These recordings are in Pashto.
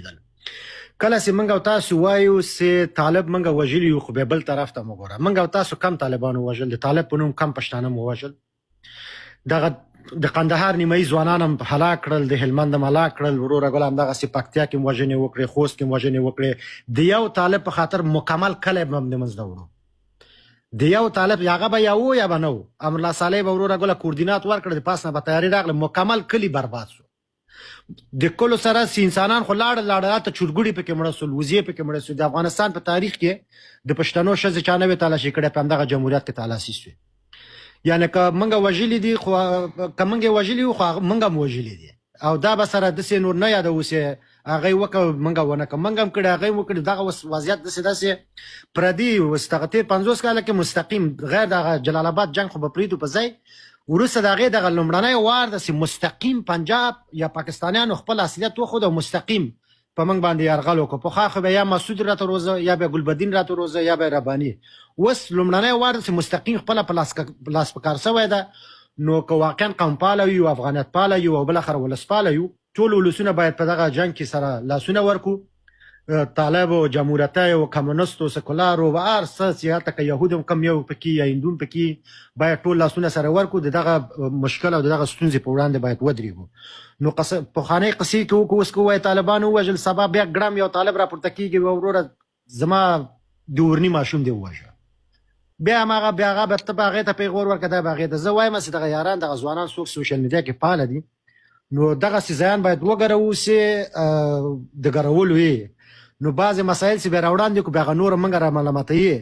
ولیدل کله چې موږ او تاسو وایو چې طالب موږ وژلي یو خو بل طرف ته وګوره موږ او تاسو کم طالبانو وژل د طالب په نوم کم پښتانه مو وژل دغه د قندهار نیمایي ځوانان هم هلاک کړل د هلمند هم هلاک کړل وروره ګل همدغسې پکتیا کې وژنې وکړې خوست کې وژنې وکړې د یو طالب په خاطر مکمل کلی به هم د منځ وړو د یو طالب هغه به یا و یا به نه و امرالله صالح به وروره ګله کوردینات ورکړه د پاس نه به تیاري راغله مکمل کلي برباد سو د کلو سره چې انسانان خو لاړه ته چورګوړي پکې مړه سول وزې پکې مړه سول د افغانستان په تاریخ کې د پښتنو ښځې چا نوې تالاشي کړې په همدغه جمهوریت کې تالاشي سوې یعنی که موږ وژلي دي خو که موږ یې وژلي وو خو موږ هم وژلي دي او دا به سره داسې نور نه یادوو چې هغه یې وکړه موږ ونه کړه موږ هم کړي هغه یې وکړي دغه وضعیت داسې پردي اوس دغه تېر 50 کاله کې مستقیم غیر دغه جلال آباد جنګ خو به پرېږدو په ځای وروسته د هغې دغه لومړنی وار داسې مستقیم پنجاب یا پاکستانیانو خپل اصلیت وښود او مستقیم په موږ باندې یرغل وکړو پخوا خو به یا مسعود راته روزه یا به ګلبدین راته روزه یا به رباني اوس لومړنی وار داسې مستقیم خپله په لاس په کار سوی ده نو که واقعا قوم پاله یو افغانیت پاله یو او بالاخره ولس پاله یو ټول ولسونه باید په دغه جنګ کې سره لاسونه ورکو طالب و جمهوریتای و کمونست و سکولار و هر څه چې هلته که یهود هم کم یو پکې یا هندون پکې باید ټول لاسونه سره ورکو د دغه مشکل او د دغه ستونزې په وړاندې باید ودرېږو نو پخوانۍ قصې کې وکړو اوس که ووایي طالبان ووژل سبا بیا ګرم یو طالب راپورته کېږي وروره زما د اورني ماشوم دی ووژه بیا هغه به ته به هغې ته پیغور ورکړه دا به هغې ته زه وایم چې دغه یاران دغه ځوانان څوک سوشل میډیا کې فعاله دي نو دغسې ځایان باید وګروو چې د ګرولو یې نو بعضې مسایل چې بیا راوړاندې کړو بیا هغه نور موږ را ملامتوي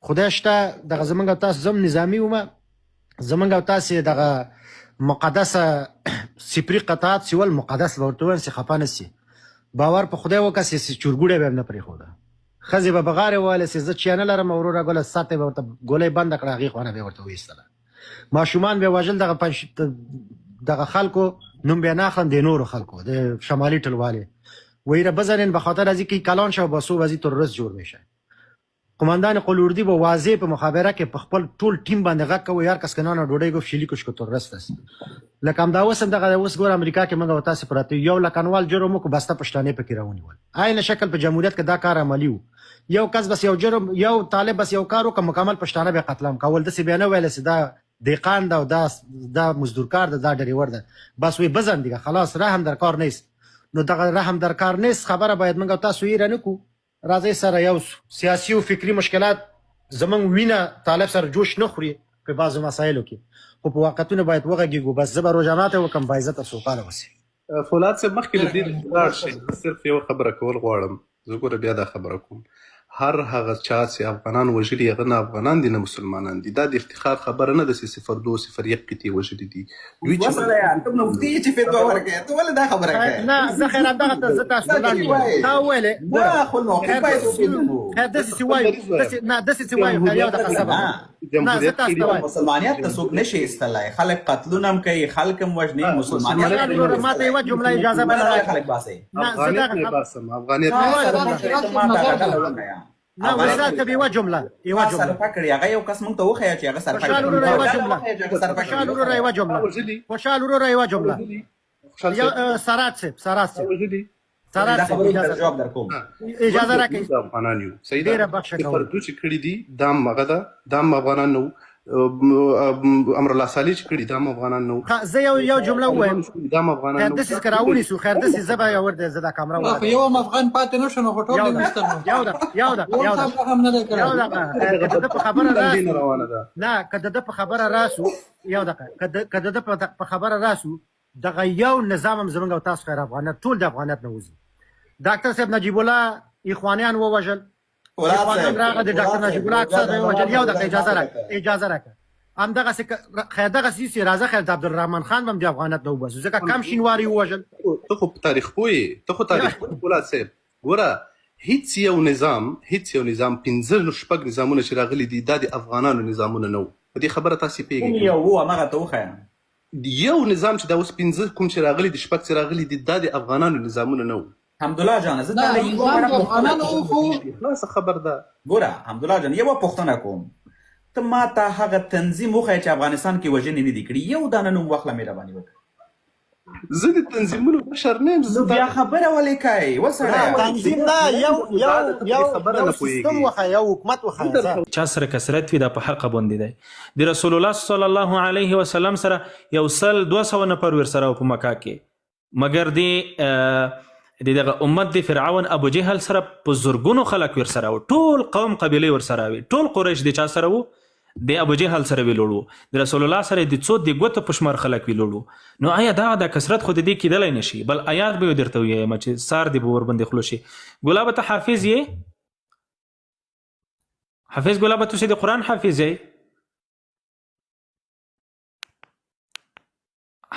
خدای شته دغه زموږ او تاسو زم نظامي ومه زموږ او تاسې دغه مقدسه سپري قطعات چې ول مقدس به ورته ووایم چې خفه نه سي باور په خدای وکړه چې چورګوړی به هم نه پرېښوده ښځې به بغارې وویلې چې زه چیا نه لرم وروره ګله ساعت به ورته ګولۍ بنده کړه هغې خوا نه به یې ورته وایستله ماشومان به یې وژل دغه خلکو نوم به یې نه اخلم د نورو خلکو د شمالي ټلوالې ویره بزنین به خاطر از اینکه کلان شو با صبح از این تروریست جوړ میشه قماندان قلوردی با واضح په مخابره کې په خپل ټول ټیم باندې غږ کوي یار کس کنانه ډوډۍ گفت شلیکوش کو تروریست است لکه هم دا اوس هم دغه اوس ګور امریکا کې موږ تاسو پراته یو لکنوال جرم کو بسته پښتانه پکې راونیول عین شکل په جمهوریت کې دا کار عملی وو یو کس بس یو جرم یو طالب بس یو کارو که مکمل پښتانه به قتلام کول د سی بیان ویل سي دا دیقان دا دا مزدورکار دا ډریور ده بس وی بزن دیگه خلاص رحم در کار نیست نو دغه رحم در کار نیست خبره باید موږ تاسو یې رانه کو راځي سره یو سیاسي او فکری مشکلات زمونږ وینه طالب سره جوش نه خوري په بعضو مسایلو کې خو په واقعیتونو باید وغږیږو بس زه به روژانات وکړم باعزته سوکاله وسي فولاد صاحب مخکې له دې نه لاړ شئ صرف یوه خبره کول غواړم زه ګوره بیا دا خبره کوم هر هغه چا چې افغانان وژلي هغه نه افغانان دي نه مسلمانان دي دا د افتخار خبره نه ده چې صفر دو صفر یک قطعې وژلي دي دوی چې ته مفتي چې فتوا ورکړې ته ولې دا خبره کوې نه زه خیر همدغه ته زه تاسو ته وړاندې وایم تا وویلې دا خو موقف باید وپېژنو خیر داسې چې وایو نه داسې چې وایو یو دقیقه صبر نه زه تاسو ته وایم مسلمانیت ته څوک نشي ایستلی خلک قتلونه هم کوي خلک هم وژني مسلمانیت ما ته یوه جمله اجازه به نه خلک باسئ افغانیت نه باسم افغانیت نه وزاد ته یوه جمله صرفه کړې هغه یو کس موږ ته وښیه چې هغه صرفه خوشحال وروره یوه جمله خوشحال وروره یوه جمله سرات صاحب جواب در کوم اجازه راکړئ افغانان یو صحیح ډېره ده بخښه صفر کوم دو چې کړي دي دا هم هغه ده دا هم افغانان نه امرالله صالح چې کړي دا هم افغانان نه زه یو جمله ووایم دا هم افغانان خیر نه داسې که راونیسو خیر داسې زه به یو زه دا کامره خو یو هم افغان پاتې نه شو نو خو ټول دې ویستل نو یو دقیقه هم نه دی کړی یو دقیقه که د ده په خبره دین راسو روانه ده نه که د ده په خبره راسو یو دقیقه که د ده په خبره راسو دغه یو نظام هم زموږ او تاسو خیر افغانیت ټول د افغانیت نه وځي ډاکټر صاحب نجیب الله اخوانیان ووژل اخوانیان راغه د ډاکټر نجیب الله اکثر ووژل یو دقیقه اجازه راکړه همدغسې خیر دغسې چې راځه خیر د عبدالرحمن خان به هم د افغانیت نه وباسو ځکه کم شینواري ووژل ته خو په تاریخ پوهې ته خو تاریخ پوهې فولاد صاحب ګوره هیڅ یو نظام پنځه شپږ نظامونه چې راغلي دي دا د افغانانو نظامونه نه وو په دې خبره تاسې پوهېږئ یو و همغه ته وښیه یو نظام چې دا اوس پنځه کوم چې راغلي دي شپږ چې راغلي دي دا د افغانانو نظامونه نه وو حمدالله جان زه نه تا له یوه افغانانو خو خلاصه خبر ده ګوره حمدالله جان یوه پوښتنه کوم ته ما ته هغه تنظیم وښیه چې افغانستان کې وژنې نه دي کړي یو دانه نوم واخله مهرباني وکړه زه د تنظیمونو مشر نه یم. نو بیا خبره ولې کوي وسړی تنظیم نه یو سیستم وخه یو حکومت وخه چا سره کثرت وي دا په حق باندې دی د رسول الله صلی الله علیه وسلم سره یو سل 200 نفر ور سره په مکه کې مګر دی دغه امت دی فرعون ابو جهل سره په زرګونو خلک ور سره ټول قوم قبیله ور سره وي ټول قریش دی چا سره وو د ابو جهل سره ویلوړو د رسول الله سره د څو د ګوت په شمار خلک ویلوړو نو آیا دا د کثرت خو د دې کېدلای نشي بل آیات به درته وي چې سار دی ور باندې خلوشي ګلابه ته حافظ یې حافظ ګلابه ته د قران حافظ یې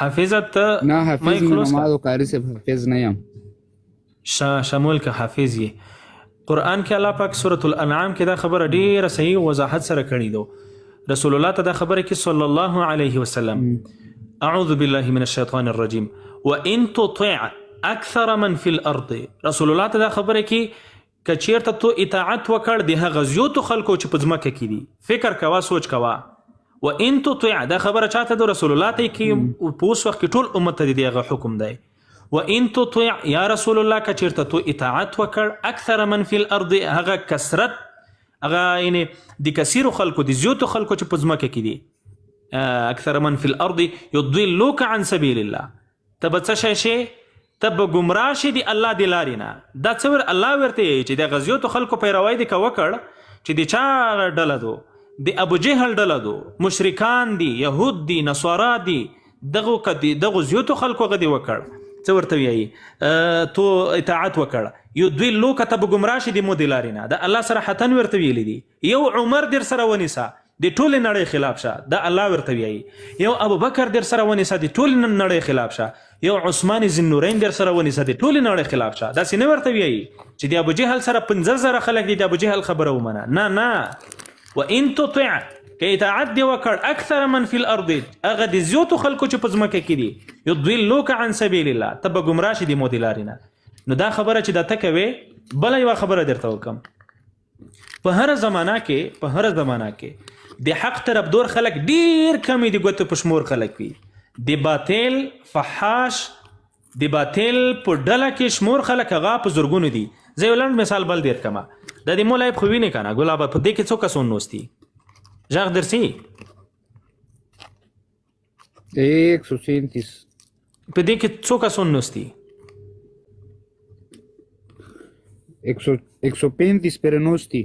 حافظت نه حافظ نماز قاری سے حافظ نه یم شامل کا حافظ یې قرآن کې الله پاک سورة الانعام کې دا خبره ډیره صحیح وضاحت سره کړی دو رسول الله ته دا خبره کې صلی الله علیه وسلم اعوذ بالله من الشیطان الرجیم وان تطع اکثر من فی الارض رسول الله ته دا خبره کې کچیرته تو اطاعت وکړ د هغه زیاتو خلکو چې په ځمکه کې دي فکر کوا سوچ کوا وان تطع دا خبره چاته د رسول الله ته کې په اوس وخت کې ټول امت ته دغه حکم دی وان تطع یا رسول الله کچیرته تو اطاعت وکړ اکثر من فی الارض هغه کثرت هغه یعنی د کثیرو خلکو د زیاتو خلکو چې په ځمکه کې دي اکثر من فی الارض یضلوک عن سبیل الله تب څه شي تب گمراه شي دی الله دی لارینا دا څور الله ورته چې د غزیاتو خلکو پیروي دی کوکړ چې د چا ډله دو د ابو جهل ډله دو مشرکان دي يهود دي نصارا دي دغه زیاتو خلکو غدي وکړ څه ورته ویي تو اطاعت وکړه یضلوک تب گمراه شي دی مو دی لارینا دا الله صراحتن ورته ویلی دي یو عمر در سره ونیسا د ټول نړۍ خلاف شه دا الله ورته ویي یو ابو بکر در سره ونیسا د ټول نړۍ خلاف شه یو عثمان ذنورین در سره ونیسا د ټول نړۍ خلاف شه دا سینه ورته ویي چې د ابو جهل سره 15000 خلک دي د ابو جهل خبره ومنه نه وان تطع که اطاعت دی وکړ اکثر من فی الارض هغه د زیاتو خلکو چې په ځمکه کې دي یضلوک عن سبیل الله تب گمراه شي دی مو دی لارینا نو دا خبره چې دا تکوي بل یو خبره درته وکم په هر زمانہ کې د حق طرف دور خلک ډیر کم دي ګوت په شمور خلک وي د باطل فحاش د باطل په ډله کې شمور خلک هغه په زورګونو دي زه ولند مثال بل دیر کما د دې مولا په وینې کنه ګلاب په دې کې څوک کسون نوستي ژغ درسي 137 په دې کې څوک کسون نوستي 135 پر نوستي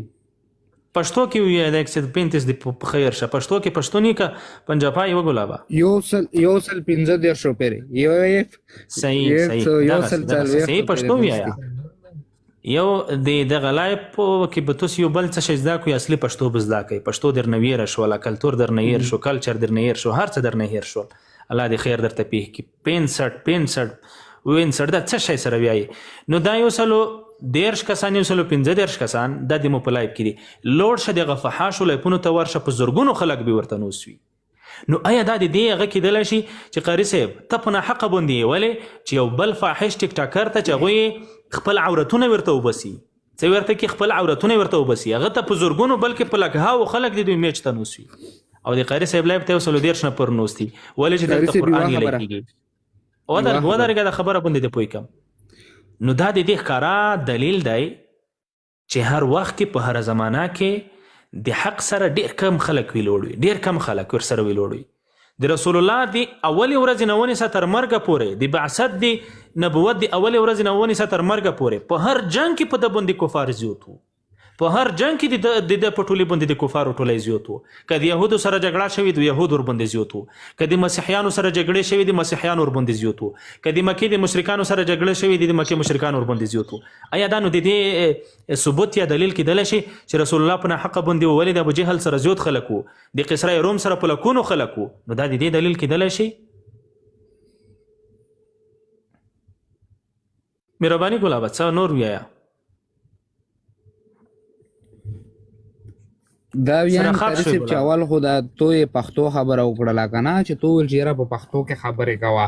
پښتو کې وی د 135 د په خیر شه پښتو کې پښتوني کا پنجابي و ګلابا یو سل 15 پر یو صحیح پښتو وی آیا یو د غلای په کې به تاسو یو بل څه شي زده کوی اصلي پښتو بزدا کوي پښتو در نویر شو لا کلچر در نویر شو کلچر در نویر شو هر څه در نویر شو الله دې خیر درته پیه کې 65 دا څه شي سره ویای نو دا یو سلو 10 کسان یو سلو 15 کسان د دې مو په لایب کې لوړ شه د غفحاش لپونو ته ورشه په زورګونو خلک به ورته نوسوي نو آیا دا دې هغه کې دل شي چې قاری صاحب ته په حق باندې ولې چې یو بل فاحش ټیک ټاکر ته چغوي خپل عورتونه ورته وبسي څه ورته کې خپل عورتونه ورته وبسي هغه ته په زورګونو بلکې په لګها او خلک دې میچ ته نوسي او د قاری صاحب لایب ته وسلو 10 نه پر نوستي ولې چې د قرآن یې لیکيږي او دا رګه خبره باندې ته پوي کم نو دا د دې ښکارا دلیل دی چې هر وخت کې په هر زمانہ کې د حق سره ډیر کم خلک ویلوړي ډیر کم خلک ور سره ویلوړي د رسول الله دی اولی ورځ نه ونی ستر مرګ پورې د بعثت دی نبوت دی اولی ورځ نه ونی ستر مرګ پورې په هر جنگ کې په د باندې کفار زیاتو په هر جنگ کې د پټولي باندې د کفارو ټولې زیاتو کله يهودو سره جګړه شوې د يهودو ور باندې زیاتو کله مسیحیانو سره جګړه شوې د مسیحیانو ور باندې زیاتو کله مکه د مشرکانو سره جګړه شوې د مکه مشرکانو ور باندې زیاتو آیا دا نو د دې ثبوت یا دلیل کې دل شي چې رسول الله په حق باندې ولید ابو جهل سره زیات خلکو د قصره روم سره په لکونو خلکو نو دا د دې دلیل کې دل شي مهرباني ګلابه څو نور ویایا دا ویان ترسیب چې اول خو دا توی پښتو خبره وکړله کنه چې تو ول چیرې په پښتو کې خبرې کوا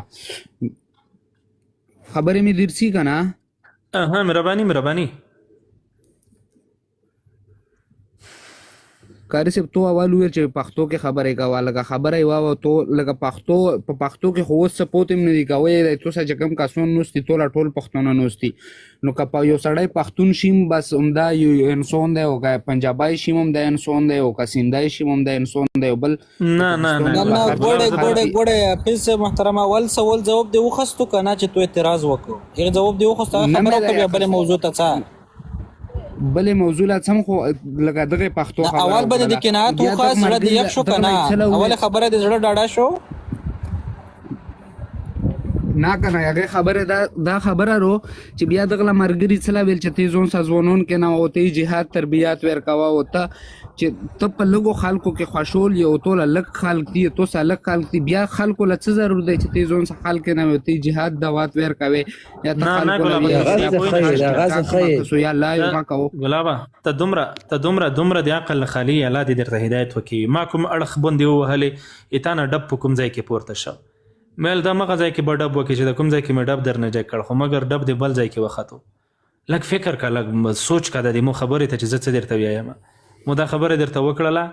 خبرې می درسي کنه مهرباني قاری صاحب تو اول ویل چې پښتو کې خبرې کوه لکه خبره یې واوه تو لکه پښتو کې خو اوس سپوت هم نه دي کوی تو سره چې کوم کسان نوستي ټول پښتانه نوستي نو که یو سړی پښتون شیم بس همدا یو انسان دی او که پنجابی شیم هم د انسان دی او که سیندای شیم هم د انسان دی بل نه ګوډه حافظ صاحب محترم اول سوال جواب دی وخستو کنه چې تو اعتراض وکړو یو جواب دی وخستو خبره کوي بل موضوع ته څه بلې موضوع لا سم خو لکه دغه پښتو خبره اول به د کنایت خو خاص زړه دی یک شو کنه اول خبره د زړه ډاډه شو نه کنه هغه خبره دا خبره رو چې بیا دغه مرګري څلا ویل چې تیزون سازونون کې نه او ته جهاد تربیات ورکاوه او ته چې ته په لګو خلکو کې خوشول یو ټول لک خلک دي تو سالک خلک دي بیا خلکو له څه ضرور دی چې تیزون سره خلک نه وي جهاد دوات ورکاوي یا ته خلکو سو یا الله یو کا ګلابا ته دومره د عقل خالی الله دې درته هدایت وکړي ما کوم اړخ باندې وهلې اتانه ډب په کوم ځای کې پورته شو مېل دا مغه ځای کې ډب وکړي چې د کوم ځای کې مې ډب درنه جګ کړ خو مګر ډب دې بل ځای کې وختو لږ فکر کا لږ سوچ کا د دې مو خبرې ته چې زه څه درته وایم مو دا خبره درته وکړله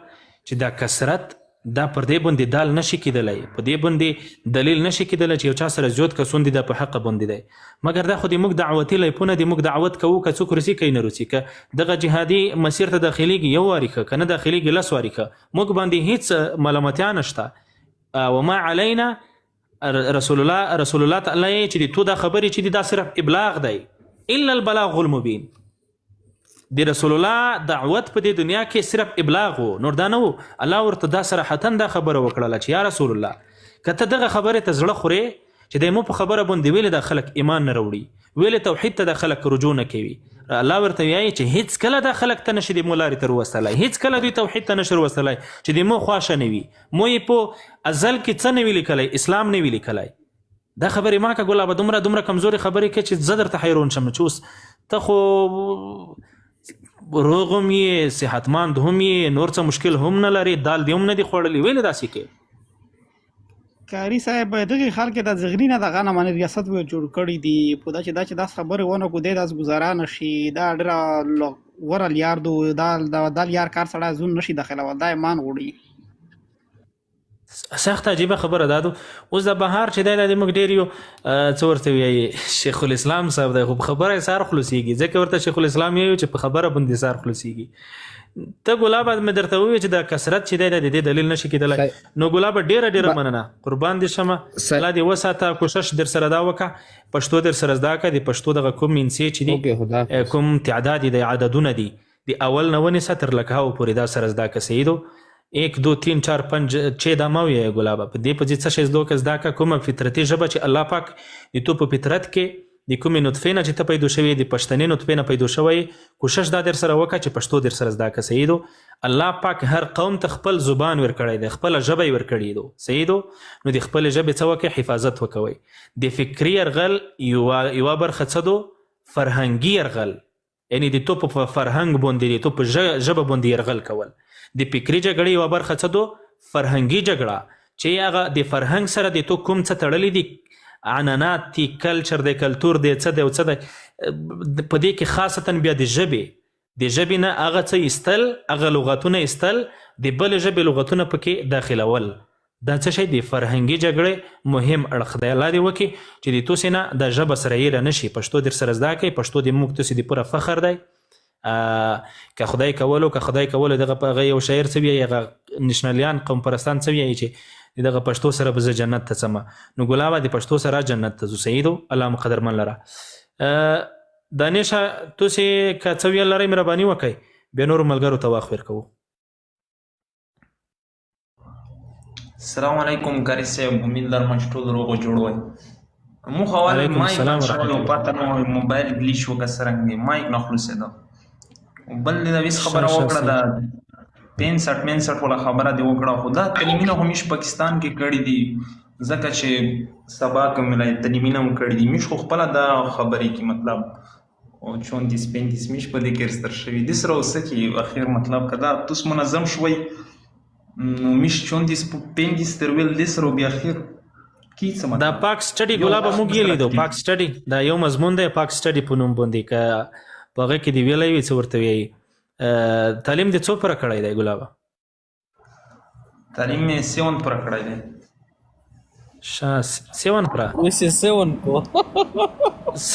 چې دا کثرت دا پر دې باندې دال نشي کېدلی په دې باندې دلیل نشي کېدلی چې یو چا سره زیات کسون دي دا په حق باندې دی مګر دا خو د موږ دعوتي لیپونه د موږ دعوت کوو که څوک روسي کوي نه روسي که دغه جهادي مسیر ته داخليږي یو واري که نه داخليږي لس واري که موږ باندې هیڅ ملامتیا نشته وما علینا رسول الله تعالی چې تو دا خبرې چې دا صرف ابلاغ دی الا البلاغ المبین د رسول الله دعوت په دې دنیا کې صرف ابلاغ وو نور دا نه وو الله ورته دا صراحتا دا خبره وکړله چې یا رسول الله کته دغه خبره ته زړه خوري چې د مو په خبره باندې ویل د خلک ایمان نه وروړي ویل توحید ته د خلک رجوع نه کوي الله ورته وایي چې هیڅ کله د خلک ته نشي د مولاري تر وستلای هیڅ کله دوی توحید ته نشي وستلای چې د مو خواشه نه وي مو یې په ازل کې څه نه ویل کله اسلام نه ویل کله دا خبره ما کا ګلابه دومره کمزوري خبره کې چې زدر ته حیرون شم چوس ته خو روغم یې صحتمند هم یې نور څه مشکل هم نه لري دال دی هم نه دی خوړلی ویل داسې کې کاری صاحب دغه خلک د زغرینه د غنه باندې ریاست و جوړ کړی دی په دا چې دا خبره ونه کو د داس گزارا نشي دا ډېر ورل یار دو دا یار کار سره زون نشي داخله و دا ایمان وړي سخت عجیبه خبره دادو اوس د بهار چې د موږ ډیر یو څو ورته وی شیخ الاسلام صاحب د خبره سار خلاصيږي ځکه ورته شیخ الاسلام یو چې په خبره باندې سار خلاصيږي ته ګلاب مې درته وی چې د کثرت چې د دې دلیل نشي کېدلی نو ګلاب ډیره مننه قربان دي شمه الله دې وساته کوشش در سره دا وکړه پښتو در سره زده کړه د پښتو دغه کوم انسی چې دي کوم تعداد د عددونه دي د اول نه ونې ستر لکهاو پورې دا سره زده کړه سیدو 1 2 3 4 5 6 دا مو یې ګلاب په دې په څه شي زده کړه زده کړه کومه فطرتي ژبه چې الله پاک د تو په فطرت کې د کومې نطفه نه چې ته پیدا شوی د پښتنې نطفه نه پیدا شوی کوشش دا در سره وکړه چې پښتو در سره زده کړه سیدو الله پاک هر قوم ته خپل زبان ورکړی دی خپل ژبه ورکړی دی سیدو نو د خپل ژبه څه وکړي حفاظت وکوي د فکری ارغل یو برخه څه دو فرهنګي ارغل یعنی د تو په فرهنګ باندې د تو په ژبه باندې ارغل کول د فکری جګړې یو برخه څه دو فرهنګي جګړه چې هغه د فرهنګ سره د تو کوم څه تړلې دي عنعنات تی کلچر د کلتور د څه د څه د په دې کې خاصتا بیا د ژبې نه هغه څه استل هغه لغتونه استل د بل ژبې لغتونه پکې داخلول دا څه شي د فرهنګي جګړې مهم اړخ دی الله دې وکړي چې د توسې نه د ژبه سره یې نشي پښتو در سره زده کړئ پښتو د موږ تاسې د پوره فخر دی که خدای کولو دغه په هغه یو شاعر څه وایي هغه نشنلیان قوم پرستان څه وایي چې دغه پښتو سره به زه جنت ته ځمه نو ګلابه د پښتو سره جنت ته ځو سیدو الله مقدرمن لره دانشه تاسې که څه ویل لرئ مهرباني وکړئ بیا نورو ملګرو ته واخ ورکوو السلام علیکم کاری صاحب امید لرم چې ټول روغ او جوړ وئ مو حواله مایک شغل پته نو موبایل گلیچ وکړه سرنګ مایک نه خلاصېده بل د ویس خبره وکړه د 65 ولا خبره دی وکړه خو دا تلمینه همیش پاکستان کې کړي دي ځکه چې سبا کوم ملای تلمینه هم کړي دي مش خو خپل دا خبرې کې مطلب او 34 مش په دې کې ستر شوی د سره اوسه کې اخر مطلب کدا تاسو منظم شوي مش 34 تر ویل د سره بیا اخر دا پاک سټډي ګلاب موږ یې لیدو پاک سټډي دا یو مضمون دی پاک سټډي په نوم باندې کا پاغه کې دی ویلای وي څه ورته وی تعلیم د څو پر کړای دی ګلاب تعلیم مې 7 پر کړی دی. شا 7 پر وسی 7 کو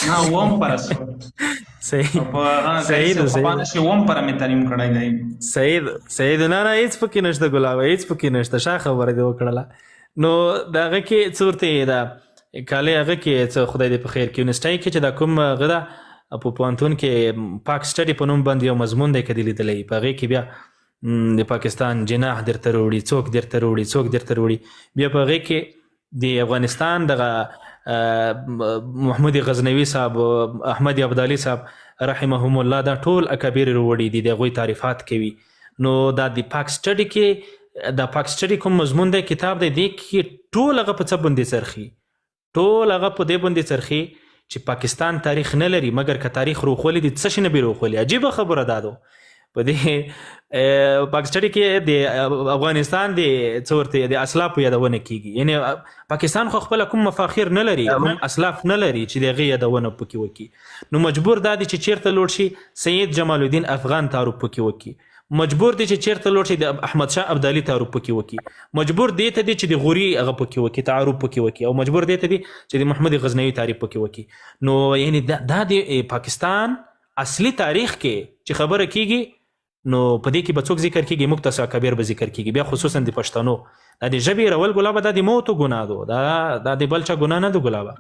نه 1 پر صحیح په صحیح چې 1 پر مې تعلیم کړی دی. صحیح نه هیڅ پکې نشته ګلاب، هیڅ پکې نشته. شا خبره دی وکړله نو دغه کې څورته دا کاله هغه کې څه خدای دې په خیر کې یونیورسيټي کې چې دا کوم غدا په پوهنتون کې پاک سټډي په نوم باندې یو مضمون دی کدی لیدلی، په هغې کې بیا د پاکستان جناح درته وروړي، څوک درته وروړي، څوک درته وروړي. بیا په هغې کې د افغانستان دغه محمود غزنوي صاحب، احمد ابدالي صاحب رحمهم الله، دا ټول اکابر وروړي دي، د هغوی تعریفات کوي. نو دا د پاک سټډي کې دا پاک سټډي کوم مضمون دی کتاب دی، دې کې ټول هغه په څه باندې څرخي، ټول هغه په دې باندې څرخي چې پاکستان تاریخ نه لري، مګر که تاریخ روخولي دي څه شي نه به روخولي. عجیبه خبره دا ده. په دې پاک سټډي کې د افغانستان د څه ورته د اسلافو یادونه کیږي، یعنی پاکستان خو خپل کوم مفاخر نه لري، کوم اسلاف نه لري چې د هغې یادونه پکې وکړي. نو مجبور دا دی چې چیرته لوړ شي سید جمال الدین افغان تعارف پکې وکړي، مجبور دی چې چیرته لوړ شي د احمد شاه ابدالي تعارف پکې وکړي، مجبور دی ته دی چې د غوري هغه پکې وکړي تعارف پکې وکړي، او مجبور دی ته دی چې د محمد غزنوي تعریف پکې وکړي. نو یعنی دا د پاکستان اصلي تاریخ کې چې خبره کیږي، نو په دې کې به څوک ذکر کیږي؟ مقتصا کبیر به ذکر کیږي، بیا خصوصا د پښتنو. دا د ژبې رول ګلابه دا د موتو ګناه ده، دا د بل چا ګناه نه ده ګلابه.